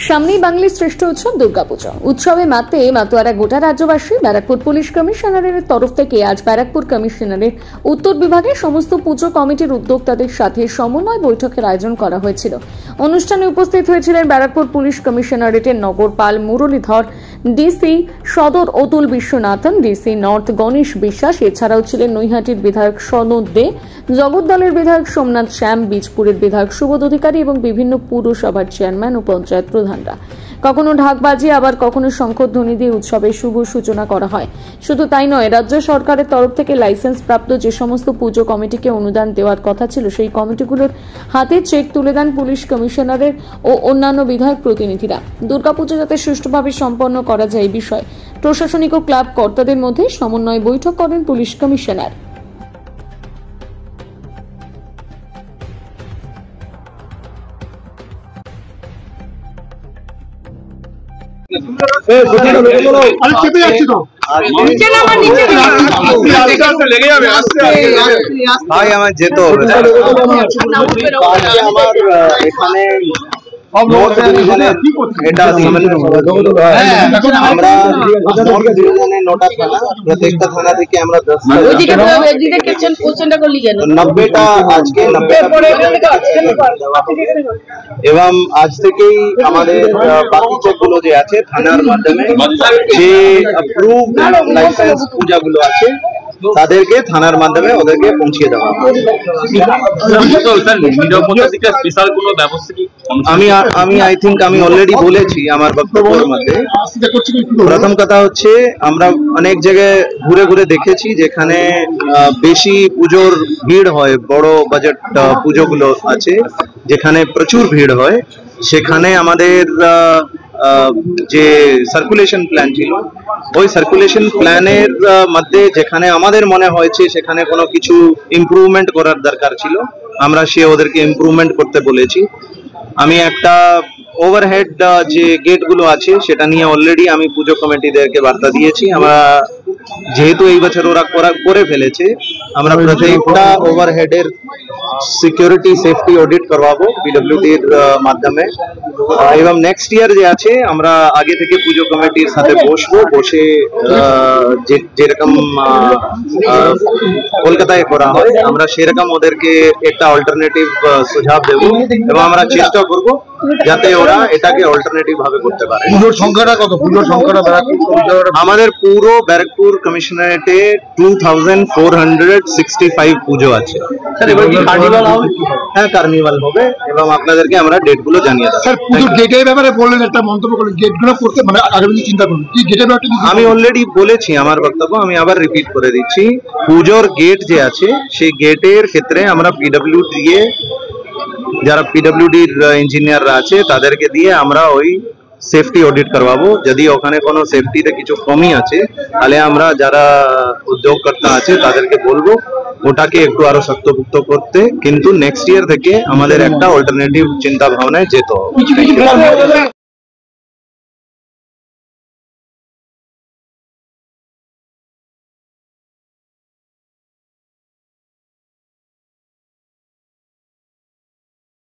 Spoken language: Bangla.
সামনেই বাঙালির শ্রেষ্ঠ উৎসব দুর্গাপুজো। উৎসবে মাতোয়ারা গোটা রাজ্যবাসী। ব্যারাকপুর পুলিশ কমিশনারের তরফ থেকে আজ ব্যারাকপুর কমিশনারের উত্তর বিভাগের সমস্ত পুজো কমিটির উদ্যোক্তাদের সাথে সমন্বয় বৈঠকের আয়োজন করা হয়েছিল। অনুষ্ঠানে উপস্থিত হয়েছিলেন ব্যারাকপুর পুলিশ কমিশনারেটের নগরপাল মুরলীধর, ডিসি সদর অতুল বিশ্বনাথন, ডিসি নর্থ গণেশ বিশ্বাস। এছাড়াও ছিলেন নৈহাটির বিধায়ক সনদ দে, জগদ্দলের বিধায়ক সোমনাথ শ্যাম, বীজপুরের বিধায়ক সুবোধ অধিকারী এবং বিভিন্ন পুরসভার চেয়ারম্যান ও পঞ্চায়েত প্রধানরা। কখনো ঢাক বাজিয়ে আবার কখনো শঙ্খধ্বনি দিয়ে উৎসবের শুভ সূচনা করা হয়। শুধু তাই নয়, রাজ্য সরকারের তরফ থেকে লাইসেন্স প্রাপ্ত যে সমস্ত পুজো কমিটিকে অনুদান দেওয়ার কথা ছিল সেই কমিটিগুলোর হাতে চেক তুলে দেন পুলিশ কমিশনারের ও অন্যান্য বিধায়ক প্রতিনিধিরা। দুর্গাপুজো যাতে সুষ্ঠুভাবে সম্পন্ন করা যায় এই বিষয়ে প্রশাসনিক ও ক্লাব কর্তাদের মধ্যে সমন্বয় বৈঠক করেন পুলিশ কমিশনার। ভাই আমার যেতে হবে। এটা আমরা প্রত্যেকটা থানা থেকে আমরা 90টা আজকে এবং আজ থেকেই আমাদের বাকি চেকগুলো যে আছে থানার মাধ্যমে যে অ্যাপ্রুভ লাইসেন্স পূজাগুলো আছে তাদেরকে থানার মাধ্যমে ওদেরকে পৌঁছে দেওয়া। আমি আই থিঙ্ক আমি অলরেডি বলেছি আমার বক্তব্যের মধ্যে। প্রথম কথা হচ্ছে আমরা অনেক জায়গায় ঘুরে ঘুরে দেখেছি যেখানে বেশি পুজোর ভিড় হয়, বড় বাজেট পুজোগুলো আছে যেখানে প্রচুর ভিড় হয়, সেখানে আমাদের যে সার্কুলেশন প্ল্যান ছিল ওই সার্কুলেশন প্ল্যানের মধ্যে যেখানে আমাদের মনে হয়েছে সেখানে কোনো কিছু ইমপ্রুভমেন্ট করার দরকার ছিল, আমরা ওদেরকে ইমপ্রুভমেন্ট করতে বলেছি। আমি একটা ওভারহেড যে গেটগুলো আছে সেটা নিয়ে অলরেডি আমি পুজো কমিটিদেরকে বার্তা দিয়েছি। আমরা যেহেতু এই বছর ওরা করে ফেলেছে, আমরা প্রত্যেকটা ওভারহেডের সিকিউরিটি সেফটি অডিট করবাবো পিডব্লিউডির মাধ্যমে। এবং নেক্সট ইয়ার যে আছে আমরা আগে থেকে পুজো কমিটির সাথে বসে যেরকম কলকাতায় করা হয় আমরা সেরকম ওদেরকে একটা অল্টারনেটিভ সুঝাব দেবো এবং আমরা চেষ্টা করব যাতে ওরা এটাকে অল্টারনেটিভ ভাবে করতে পারে। পুজোর সংখ্যাটা কত? পুজোর সংখ্যাটা আমাদের পুরো ব্যারাকপুর কমিশনারেটে 2465 পুজো আছে। হ্যাঁ, কার্নিভাল হবে এবং আপনাদেরকে আমরা ডেটগুলো জানিয়ে দেব। স্যার, পুজোর গেটের ব্যাপারে বললেন, একটা মন্তব্য করলেন, গেটগুলো করতে মানে আগামী চিন্তা করুন কি গেটের ব্যাপারে? আমি অলরেডি বলেছি আমার বক্তব্য, আমি আবার রিপিট করে দিচ্ছি। পুজোর গেট যে আছে সেই গেটের ক্ষেত্রে আমরা পিডব্লিউ দিয়ে যারা পিডব্লিউডির ইঞ্জিনিয়াররা আছে তাদেরকে দিয়ে আমরা ওই সেফটি অডিট করবাবো। যদি ওখানে কোনো সেফটিতে কিছু কমি আছে তাহলে আমরা যারা উদ্যোগকর্তা আছে তাদেরকে বলবো ওটাকে একটু আরো শক্তপুক্ত করতে। কিন্তু নেক্সট ইয়ার থেকে আমাদের একটা অল্টারনেটিভ চিন্তা ভাবনায় যেতে হবে।